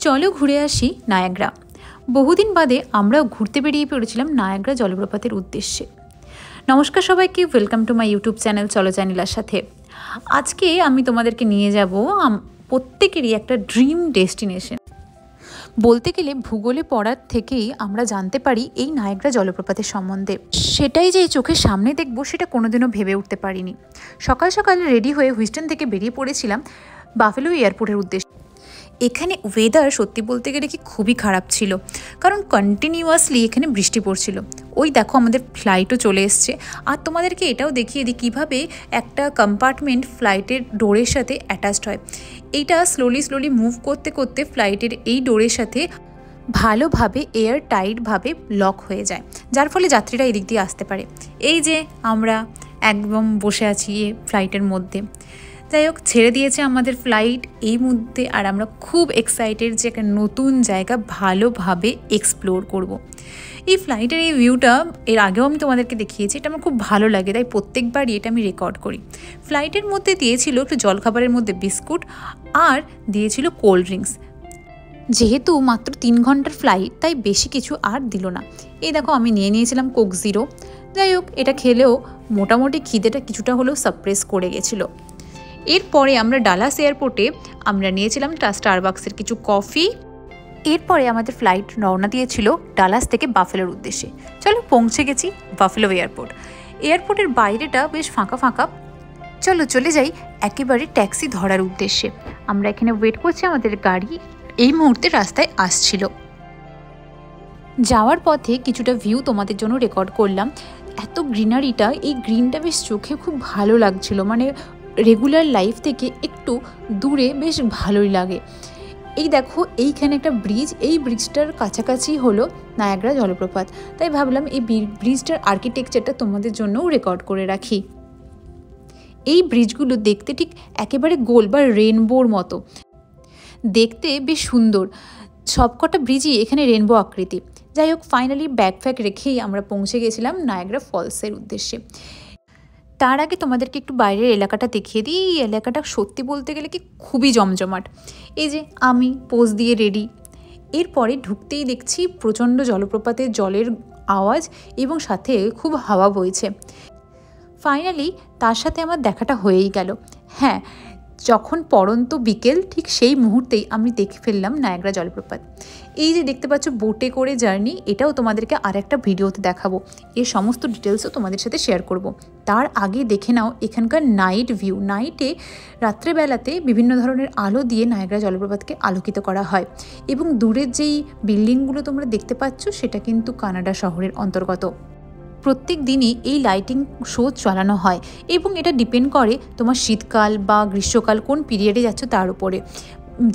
চলো ঘুরে আসি নায়াগ্রা। বহুদিন বাদে আমরাও ঘুরতে বেরিয়ে পড়েছিলাম নায়াগ্রা জলপ্রপাতের উদ্দেশ্যে। নমস্কার সবাইকে, welcome to my YouTube channel চলো জানিলার সাথে। আজকে আমি তোমাদেরকে নিয়ে যাব প্রত্যেকেরই একটা ড্রিম ডেস্টিনেশন। বলতে গেলে ভূগোলে পড়ার থেকেই আমরা জানতে পারি এই নায়াগ্রা জলপ্রপাতের সম্বন্ধে। সেটাই যে চোখের সামনে দেখব সেটা কোনোদিনও ভেবে উঠতে পারিনি। সকাল সকাল রেডি হয়ে হুইস্টন থেকে বেরিয়ে পড়েছিলাম বাফেলো এয়ারপোর্টের উদ্দেশ্যে। এখানে ওয়েদার সত্যি বলতে গেলে কি খুবই খারাপ ছিল, কারণ কন্টিনিউয়াসলি এখানে বৃষ্টি পড়ছিল। ওই দেখো আমাদের ফ্লাইটও চলে এসছে। আর তোমাদেরকে এটাও দেখিয়ে দিই কীভাবে একটা কম্পার্টমেন্ট ফ্লাইটের ডোরের সাথে অ্যাটাচড হয়। এইটা স্লোলি মুভ করতে করতে ফ্লাইটের এই ডোরের সাথে ভালোভাবে এয়ার টাইটভাবে লক হয়ে যায়, যার ফলে যাত্রীরা এদিক দিয়ে আসতে পারে। এই যে আমরা একদম বসে আছি ফ্লাইটের মধ্যে। যাই হোক, ছেড়ে দিয়েছে আমাদের ফ্লাইট এই মুহূর্তে, আর আমরা খুব এক্সাইটেড যে একটা নতুন জায়গা ভালোভাবে এক্সপ্লোর করব। এই ফ্লাইটের এই ভিউটা এর আগেও আমি তোমাদেরকে দেখিয়েছি, এটা আমার খুব ভালো লাগে, তাই প্রত্যেকবারই এটা আমি রেকর্ড করি। ফ্লাইটের মধ্যে দিয়েছিল একটু জলখাবারের মধ্যে বিস্কুট আর দিয়েছিল কোল্ড ড্রিঙ্কস। যেহেতু মাত্র 3 ঘন্টার ফ্লাইট, তাই বেশি কিছু আর দিল না। এই দেখো আমি নিয়ে নিয়েছিলাম কোক জিরো। যাই হোক, এটা খেলেও মোটামুটি খিদেটা কিছুটা হলেও সাপ্রেস করে গেছিলো। এরপরে আমরা ডালাস এয়ারপোর্টে আমরা নিয়েছিলাম স্টারবাক্সের কিছু কফি। এরপরে আমাদের ফ্লাইট রওনা দিয়েছিল ডালাস থেকে বাফেলোর উদ্দেশ্যে। চলো পৌঁছে গেছি বাফেলো এয়ারপোর্ট। এয়ারপোর্টের বাইরেটা বেশ ফাঁকা ফাঁকা। চলো চলে যাই একেবারে ট্যাক্সি ধরার উদ্দেশ্যে। আমরা এখানে ওয়েট করছি, আমাদের গাড়ি এই মুহূর্তে রাস্তায় আসছিল। যাওয়ার পথে কিছুটা ভিউ তোমাদের জন্য রেকর্ড করলাম। এত গ্রিনারিটা, এই গ্রিনটা বেশ চোখে খুব ভালো লাগছিল, মানে রেগুলার লাইফ থেকে একটু দূরে বেশ ভালোই লাগে। এই দেখো এইখানে একটা ব্রিজ, এই ব্রিজটার কাছাকাছি হলো নায়াগ্রা জলপ্রপাত, তাই ভাবলাম এই ব্রিজটার আর্কিটেকচারটা তোমাদের জন্যও রেকর্ড করে রাখি। এই ব্রিজগুলো দেখতে ঠিক একেবারে গোল বা রেনবোর মতো দেখতে, বেশ সুন্দর। সবকটা ব্রিজই এখানে রেনবো আকৃতি। যাই হোক, ফাইনালি ব্যাকপ্যাক রেখেই আমরা পৌঁছে গেছিলাম নায়াগ্রা ফলসের উদ্দেশ্যে। তার আগে তোমাদেরকে একটু বাইরের এলাকাটা দেখিয়ে দিই। এই এলাকাটা সত্যি বলতে গেলে কি খুবই জমজমাট। এই যে আমি পোজ দিয়ে রেডি। এরপরে ঢুকতেই দেখছি প্রচণ্ড জলপ্রপাতের জলের আওয়াজ এবং সাথে খুব হাওয়া বইছে। ফাইনালি তার সাথে আমার দেখাটা হয়েই গেল। হ্যাঁ, যখন পড়ন্ত বিকেল ঠিক সেই মুহূর্তেই আমি দেখে ফেললাম নায়াগ্রা জলপ্রপাত। এই যে দেখতে পাচ্ছ বোটে করে জার্নি, এটাও তোমাদেরকে আর একটা ভিডিওতে দেখাবো। এর সমস্ত ডিটেলসও তোমাদের সাথে শেয়ার করব। তার আগে দেখে নাও এখানকার নাইট ভিউ। নাইটে রাত্রেবেলাতে বিভিন্ন ধরনের আলো দিয়ে নায়াগ্রা জলপ্রপাতকে আলোকিত করা হয়। এবং দূরের যেই বিল্ডিংগুলো তোমরা দেখতে পাচ্ছ সেটা কিন্তু কানাডা শহরের অন্তর্গত। প্রত্যেক দিনই এই লাইটিং শো চালানো হয় এবং এটা ডিপেন্ড করে তোমার শীতকাল বা গ্রীষ্মকাল কোন পিরিয়ডে যাচ্ছ তার উপরে।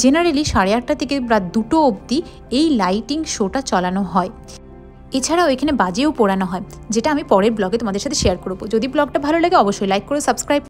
জেনারেলি 8:30 থেকে রাত 2টো অবধি এই লাইটিং শোটা চালানো হয়। এছাড়াও এখানে বাজিও পোড়ানো হয়, যেটা আমি পরের ব্লগে তোমাদের সাথে শেয়ার করবো। যদি ব্লগটা ভালো লাগে অবশ্যই লাইক করে সাবস্ক্রাইব